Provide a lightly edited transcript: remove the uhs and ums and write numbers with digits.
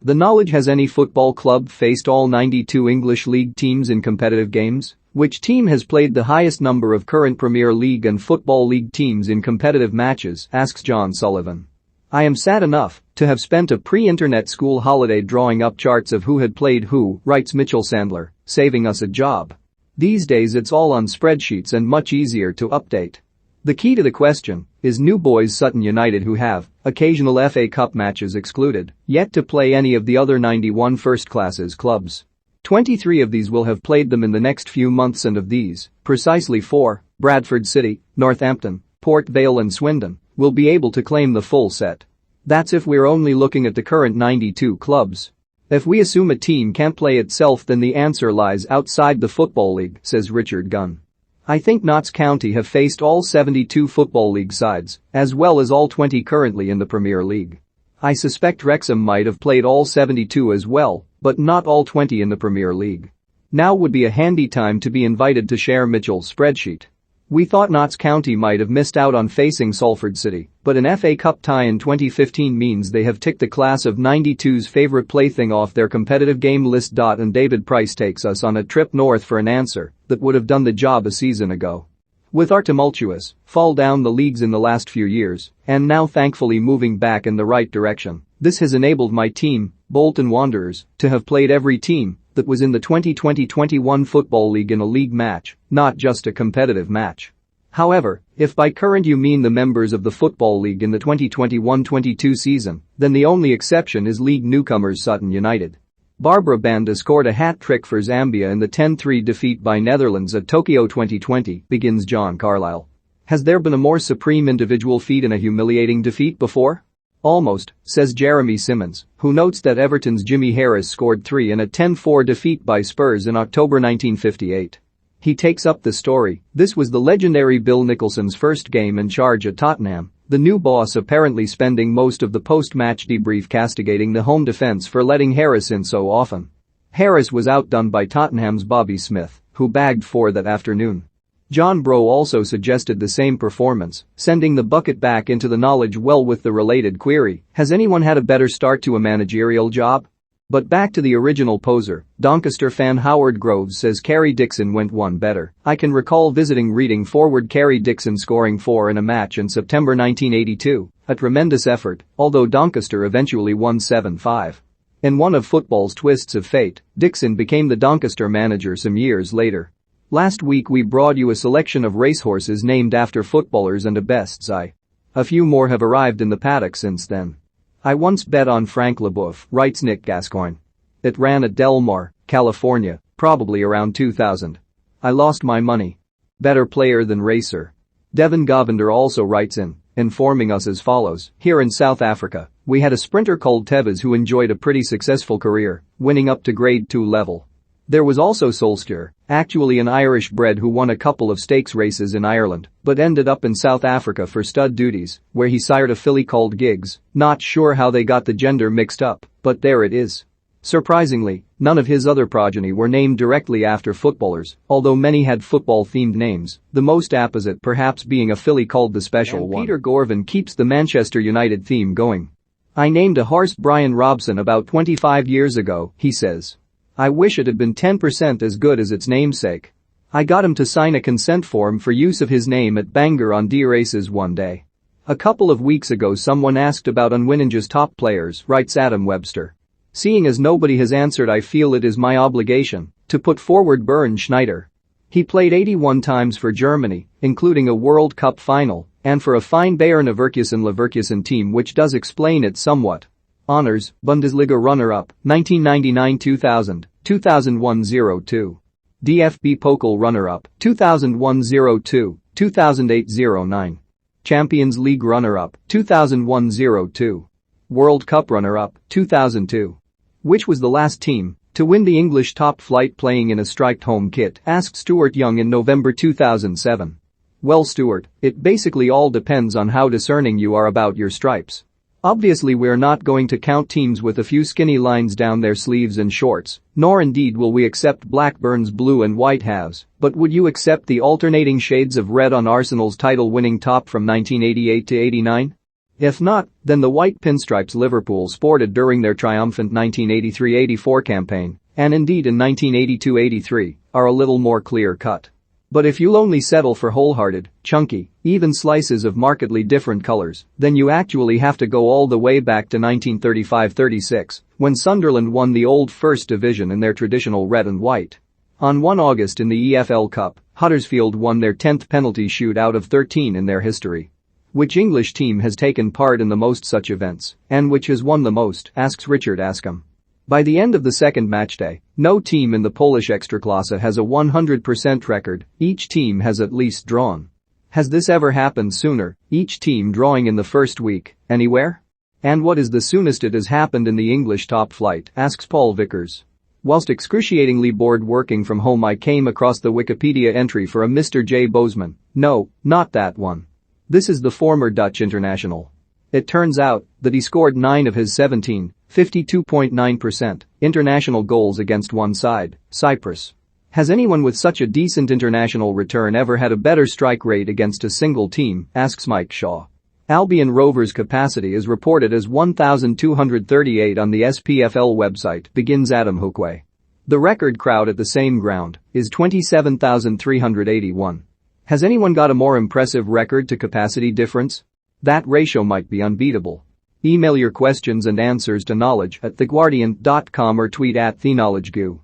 The knowledge: has any football club faced all 92 English League teams in competitive games? Which team has played the highest number of current Premier League and Football League teams in competitive matches, asks John Sullivan. I am sad enough to have spent a pre-internet school holiday drawing up charts of who had played who, writes Mitchell Sandler, saving us a job. These days it's all on spreadsheets and much easier to update. The key to the question is New Boys Sutton United, who have, occasional FA Cup matches excluded, yet to play any of the other 91 first-classes clubs. 23 of these will have played them in the next few months, and of these, precisely 4, Bradford City, Northampton, Port Vale and Swindon, will be able to claim the full set. That's if we're only looking at the current 92 clubs. If we assume a team can't play itself, then the answer lies outside the Football League, says Richard Gunn. I think Notts County have faced all 72 Football League sides, as well as all 20 currently in the Premier League. I suspect Wrexham might have played all 72 as well, but not all 20 in the Premier League. Now would be a handy time to be invited to share Mitchell's spreadsheet. We thought Notts County might have missed out on facing Salford City, but an FA Cup tie in 2015 means they have ticked the class of 92's favourite plaything off their competitive game list. And David Price takes us on a trip north for an answer that would have done the job a season ago. With our tumultuous fall down the leagues in the last few years, and now thankfully moving back in the right direction, this has enabled my team, Bolton Wanderers, to have played every team that was in the 2020-21 Football League in a league match, not just a competitive match. However, if by current you mean the members of the Football League in the 2021-22 season, then the only exception is league newcomers Sutton United. Barbara Banda scored a hat-trick for Zambia in the 10-3 defeat by Netherlands at Tokyo 2020, begins John Carlyle. Has there been a more supreme individual feat in a humiliating defeat before? Almost, says Jeremy Simmons, who notes that Everton's Jimmy Harris scored 3 in a 10-4 defeat by Spurs in October 1958. He takes up the story: this was the legendary Bill Nicholson's first game in charge at Tottenham, the new boss apparently spending most of the post-match debrief castigating the home defence for letting Harris in so often. Harris was outdone by Tottenham's Bobby Smith, who bagged 4 that afternoon. John Bro also suggested the same performance, sending the bucket back into the knowledge well with the related query: has anyone had a better start to a managerial job? But back to the original poser, Doncaster fan Howard Groves says Kerry Dixon went one better. I can recall visiting Reading forward Kerry Dixon scoring 4 in a match in September 1982, a tremendous effort, although Doncaster eventually won 7-5. In one of football's twists of fate, Dixon became the Doncaster manager some years later. Last week we brought you a selection of racehorses named after footballers and a best eye. A few more have arrived in the paddock since then. I once bet on Frank Leboeuf, writes Nick Gascoigne. It ran at Del Mar, California, probably around 2000. I lost my money. Better player than racer. Devin Govender also writes in, informing us as follows: here in South Africa, we had a sprinter called Tevez who enjoyed a pretty successful career, winning up to grade 2 level. There was also Solskjaer, actually an Irish bred who won a couple of stakes races in Ireland, but ended up in South Africa for stud duties, where he sired a filly called Giggs. Not sure how they got the gender mixed up, but there it is. Surprisingly, none of his other progeny were named directly after footballers, although many had football-themed names, the most apposite perhaps being a filly called the Special One. Peter Gorvin keeps the Manchester United theme going. I named a horse Brian Robson about 25 years ago, he says. I wish it had been 10% as good as its namesake. I got him to sign a consent form for use of his name at Bangor on D races one day. A couple of weeks ago someone asked about Unwinninge's top players, writes Adam Webster. Seeing as nobody has answered, I feel it is my obligation to put forward Bernd Schneider. He played 81 times for Germany, including a World Cup final, and for a fine Bayern Leverkusen team, which does explain it somewhat. Honors: Bundesliga runner-up, 1999-2000, 2001-02. DFB Pokal runner-up, 2001-02, 2008-09. Champions League runner-up, 2001-02. World Cup runner-up, 2002. Which was the last team to win the English top flight playing in a striped home kit, asked Stuart Young in November 2007. Well, Stuart, it basically all depends on how discerning you are about your stripes. Obviously we're not going to count teams with a few skinny lines down their sleeves and shorts, nor indeed will we accept Blackburn's blue and white halves, but would you accept the alternating shades of red on Arsenal's title-winning top from 1988 to 89? If not, then the white pinstripes Liverpool sported during their triumphant 1983-84 campaign, and indeed in 1982-83, are a little more clear-cut. But if you'll only settle for wholehearted, chunky, even slices of markedly different colors, then you actually have to go all the way back to 1935-36, when Sunderland won the old First Division in their traditional red and white. On 1 August in the EFL Cup, Huddersfield won their 10th penalty shoot out of 13 in their history. Which English team has taken part in the most such events, and which has won the most, asks Richard Askham. By the end of the second matchday, no team in the Polish Ekstraklasa has a 100% record, each team has at least drawn. Has this ever happened sooner, each team drawing in the first week, anywhere? And what is the soonest it has happened in the English top flight, asks Paul Vickers. Whilst excruciatingly bored working from home, I came across the Wikipedia entry for a Mr. J. Bozeman. No, not that one. This is the former Dutch international. It turns out that he scored 9 of his 17, 52.9%, international goals against one side, Cyprus. Has anyone with such a decent international return ever had a better strike rate against a single team, asks Mike Shaw. Albion Rovers' capacity is reported as 1,238 on the SPFL website, begins Adam Hookwe. The record crowd at the same ground is 27,381. Has anyone got a more impressive record to capacity difference? That ratio might be unbeatable. Email your questions and answers to knowledge@theguardian.com or tweet @theknowledgegoo.